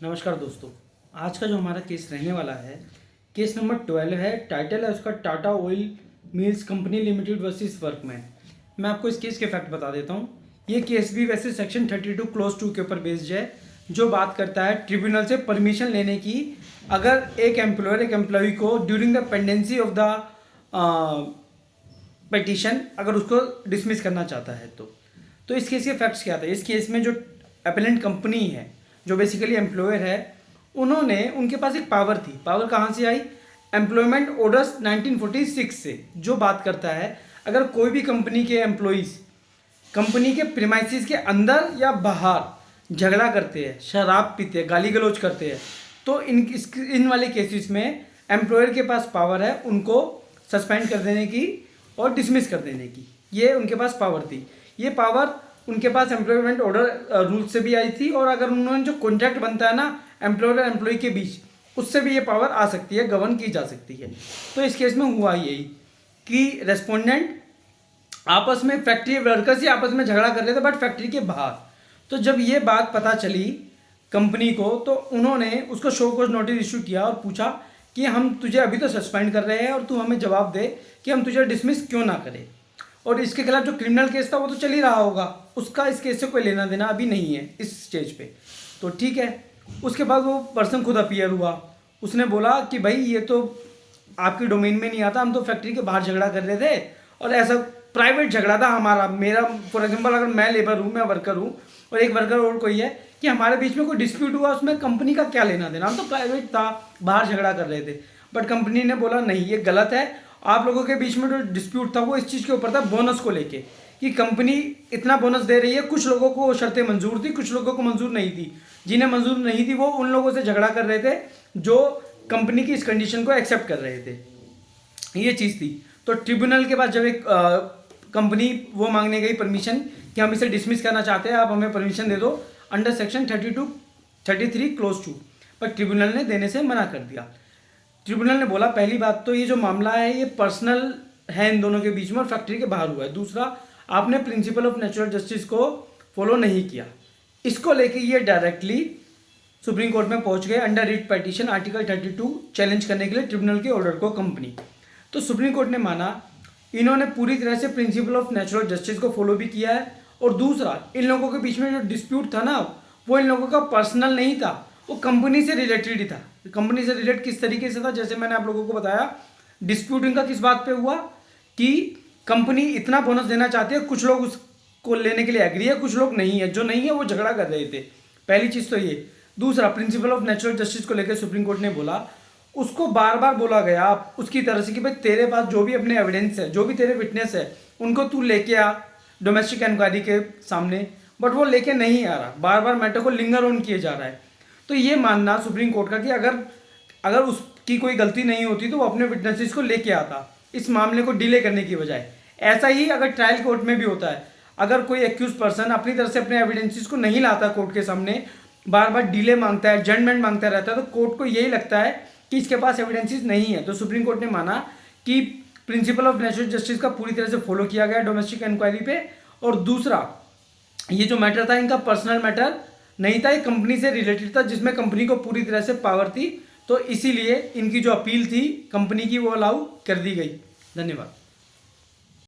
नमस्कार दोस्तों। आज का जो हमारा केस रहने वाला है, केस नंबर 12 है। टाइटल है उसका Tata oil mills company limited versus workman. मैं आपको इस केस के फैक्ट बता देता हूँ। ये केस भी वैसे सेक्शन 32 क्लोज 2 के ऊपर बेस्ड है, जो बात करता है ट्रिब्यूनल से परमिशन लेने की, अगर एक एम्प्लॉयर एक एम्प्लॉय को during the pendency of the petition अगर उसको डिसमिस करना चाहता है तो इस केस के फैक्ट्स क्या थे। इस केस में जो अपेलेंट कंपनी है, जो बेसिकली एम्प्लॉयर है, उनके पास एक पावर थी। पावर कहाँ से आई? एम्प्लॉयमेंट ऑर्डर्स 1946 से, जो बात करता है अगर कोई भी कंपनी के एम्प्लॉइज कंपनी के प्रीमाइसिस के अंदर या बाहर झगड़ा करते हैं, शराब पीते हैं, गाली गलौज करते हैं, तो इन वाले केसेस में एम्प्लॉयर के पास पावर है उनको सस्पेंड कर देने की और डिसमिस कर देने की। ये उनके पास पावर थी। ये पावर उनके पास एम्प्लॉयमेंट ऑर्डर रूल से भी आई थी, और अगर उन्होंने जो कॉन्ट्रैक्ट बनता है ना एम्प्लॉयर और एम्प्लॉय के बीच, उससे भी ये पावर आ सकती है, गवर्न की जा सकती है। तो इस केस में हुआ यही कि रेस्पोंडेंट आपस में, फैक्ट्री वर्कर्स ही आपस में झगड़ा कर रहे थे, बट फैक्ट्री के बाहर। तो जब ये बात पता चली कंपनी को, तो उन्होंने उसको शो कॉज नोटिस इशू किया और पूछा कि हम तुझे अभी तो सस्पेंड कर रहे हैं और तू हमें जवाब दे कि हम तुझे डिसमिस क्यों ना करें। और इसके खिलाफ जो क्रिमिनल केस था वो तो चल ही रहा होगा, उसका इस केस से कोई लेना देना अभी नहीं है इस स्टेज पे। तो ठीक है। उसके बाद वो पर्सन खुद अपीयर हुआ। उसने बोला कि भाई ये तो आपकी डोमेन में नहीं आता, हम तो फैक्ट्री के बाहर झगड़ा कर रहे थे और ऐसा प्राइवेट झगड़ा था हमारा, मेरा फॉर एग्जाम्पल अगर मैं लेबर हूँ, मैं वर्कर हूँ और एक वर्कर और कोई है, कि हमारे बीच में कोई डिस्प्यूट हुआ, उसमें कंपनी का क्या लेना देना, हम तो प्राइवेट था, बाहर झगड़ा कर रहे थे। बट कंपनी ने बोला नहीं, ये गलत है। आप लोगों के बीच में जो डिस्प्यूट था वो इस चीज़ के ऊपर था, बोनस को लेके, कि कंपनी इतना बोनस दे रही है। कुछ लोगों को शर्तें मंजूर थी, कुछ लोगों को मंजूर नहीं थी। जिन्हें मंजूर नहीं थी वो उन लोगों से झगड़ा कर रहे थे जो कंपनी की इस कंडीशन को एक्सेप्ट कर रहे थे। ये चीज़ थी। तो ट्रिब्यूनल के पास जब एक कंपनी वो मांगने गई परमिशन कि हम इसे डिसमिस करना चाहते हैं, आप हमें परमिशन दे दो अंडर सेक्शन 33 क्लोज 2, पर ट्रिब्यूनल ने देने से मना कर दिया। ट्रिब्यूनल ने बोला पहली बात तो ये जो मामला है ये पर्सनल है इन दोनों के बीच में और फैक्ट्री के बाहर हुआ है। दूसरा, आपने प्रिंसिपल ऑफ नेचुरल जस्टिस को फॉलो नहीं किया। इसको लेके ये डायरेक्टली सुप्रीम कोर्ट में पहुंच गए under writ petition article 32 challenge करने के लिए ट्रिब्यूनल के ऑर्डर को कंपनी। तो सुप्रीम कोर्ट ने माना इन्होंने पूरी तरह से प्रिंसिपल ऑफ नेचुरल जस्टिस को फॉलो भी किया है, और दूसरा इन लोगों के बीच में जो डिस्प्यूट था ना वो इन लोगों का पर्सनल नहीं था, वो कंपनी से रिलेटेड ही था। कंपनी से रिलेट किस तरीके से था, जैसे मैंने आप लोगों को बताया, डिस्प्यूट इनका किस बात पे हुआ कि कंपनी इतना बोनस देना चाहती है, कुछ लोग उसको लेने के लिए एग्री है, कुछ लोग नहीं है, जो नहीं है वो झगड़ा कर रहे थे। पहली चीज़ तो ये। दूसरा, प्रिंसिपल ऑफ नेचुरल जस्टिस को लेकर सुप्रीम कोर्ट ने बोला, उसको बार बार बोला गया उसकी तरह से कि भाई तेरे पास जो भी अपने एविडेंस है, जो भी तेरे विटनेस है, उनको तू लेके आ डोमेस्टिक इंक्वायरी के सामने, बट वो लेके नहीं आ रहा, बार बार मैटर को लिंगर ऑन किए जा रहा है। तो ये मानना सुप्रीम कोर्ट का कि अगर उसकी कोई गलती नहीं होती तो वो अपने विटनेसेस को लेके आता, इस मामले को डिले करने की बजाय। ऐसा ही अगर ट्रायल कोर्ट में भी होता है, अगर कोई एक्यूज पर्सन अपनी तरफ से अपने एविडेंसेस को नहीं लाता कोर्ट के सामने, बार बार डिले मांगता है, एडजमेंट मांगता रहता है, तो कोर्ट को यही लगता है कि इसके पास एविडेंसेस नहीं है। तो सुप्रीम कोर्ट ने माना कि प्रिंसिपल ऑफ नेचुरल जस्टिस का पूरी तरह से फॉलो किया गया डोमेस्टिक इंक्वायरी पे। और दूसरा, ये जो मैटर था इनका पर्सनल मैटर नहीं था, ये कंपनी से रिलेटेड था, जिसमें कंपनी को पूरी तरह से पावर थी। तो इसीलिए इनकी जो अपील थी कंपनी की वो अलाउ कर दी गई। धन्यवाद।